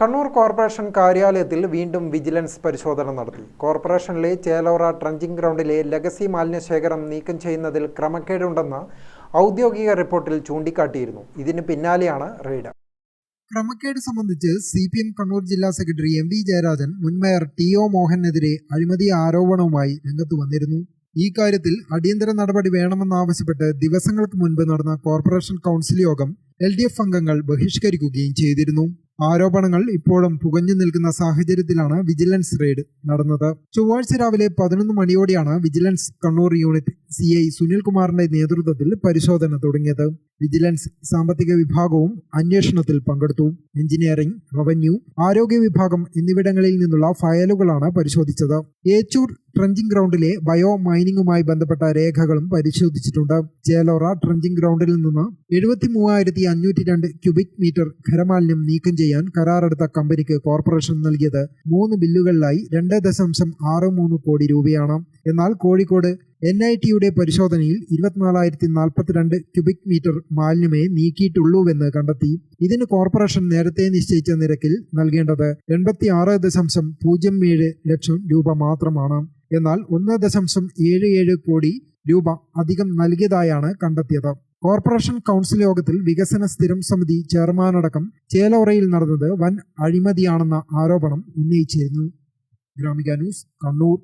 Kannur corporation കാര്യാലയത്തിൽ വീണ്ടും vigilance പരിശോധന നടത്തി. കോർപ്പറേഷനിലെ ചേലോറ ട്രഞ്ചിങ് ഗ്രൗണ്ടിലെ ലെഗസി മാലിന്യശേഖരം നീക്കം ചെയ്യുന്നതിൽ ക്രമക്കേടുണ്ടെന്ന് ഔദ്യോഗിക റിപ്പോർട്ടിൽ ചൂണ്ടിക്കാട്ടിയിരുന്നു. ഇതിന് പിന്നാലെയാണ് റെയ്ഡ്. ക്രമക്കേട് സംബന്ധിച്ച് CPM കണ്ണൂർ ജില്ലാ സെക്രട്ടറി MV ജയരാജൻ മുൻ മേയർ TO മോഹനെതിരെ അഴിമതി ആരോപണവുമായി രംഗത്ത് വന്നിരുന്നു. ഈ കാര്യത്തിൽ അടിയന്തര നടപടി വേണമെന്നാവശ്യപ്പെട്ട് ദിവസങ്ങൾക്ക് മുൻപ് നടന്ന കോർപ്പറേഷൻ കൗൺസിൽ യോഗം LDF അംഗങ്ങൾ ബഹിഷ്കരിക്കുകയും ചെയ്തിരുന്നു. ആരോപണങ്ങൾ ഇപ്പോഴും പുകഞ്ഞു നിൽക്കുന്ന സാഹചര്യത്തിലാണ് വിജിലൻസ് റെയ്ഡ് നടന്നത്. ചൊവ്വാഴ്ച രാവിലെ 11 മണിയോടെയാണ് വിജിലൻസ് കണ്ണൂർ യൂണിറ്റ് CI സുനിൽകുമാറിന്റെ നേതൃത്വത്തിൽ പരിശോധന തുടങ്ങിയത്. വിജിലൻസ് സാമ്പത്തിക വിഭാഗവും അന്വേഷണത്തിൽ പങ്കെടുത്തു. എഞ്ചിനീയറിംഗ്, റവന്യൂ, ആരോഗ്യ വിഭാഗം എന്നിവിടങ്ങളിൽ നിന്നുള്ള ഫയലുകളാണ് പരിശോധിച്ചത്. ഏച്ചൂർ ട്രഞ്ചിങ് ഗ്രൗണ്ടിലെ ബയോ മൈനിങ്ങുമായി ബന്ധപ്പെട്ട രേഖകളും പരിശോധിച്ചിട്ടുണ്ട്. ചേലോറ ട്രഞ്ചിങ് ഗ്രൗണ്ടിൽ നിന്ന് 73,502 ക്യൂബിക് മീറ്റർ ഖരമാലിന്യം നീക്കം ചെയ്യാൻ കരാറെടുത്ത കമ്പനിക്ക് കോർപ്പറേഷൻ നൽകിയത് 3 ബില്ലുകളിലായി 2.63 കോടി രൂപയാണ്. എന്നാൽ കോഴിക്കോട് NITയുടെ പരിശോധനയിൽ 24,042 ക്യൂബിക് മീറ്റർ മാലിന്യമേ നീക്കിയിട്ടുള്ളൂവെന്ന് കണ്ടെത്തി. ഇതിന് കോർപ്പറേഷൻ നേരത്തെ നിശ്ചയിച്ച നിരക്കിൽ നൽകേണ്ടത് 86.07 ലക്ഷം രൂപ മാത്രമാണ്. എന്നാൽ 1.77 കോടി രൂപ അധികം നൽകിയതായാണ് കണ്ടെത്തിയത്. കോർപ്പറേഷൻ കൗൺസിൽ യോഗത്തിൽ വികസന സ്ഥിരം സമിതി ചെയർമാനടക്കം ചേലോറയിൽ നടന്നത് വൻ അഴിമതിയാണെന്ന ആരോപണം ഉന്നയിച്ചിരുന്നു. ഗ്രാമിക ന്യൂസ്, കണ്ണൂർ.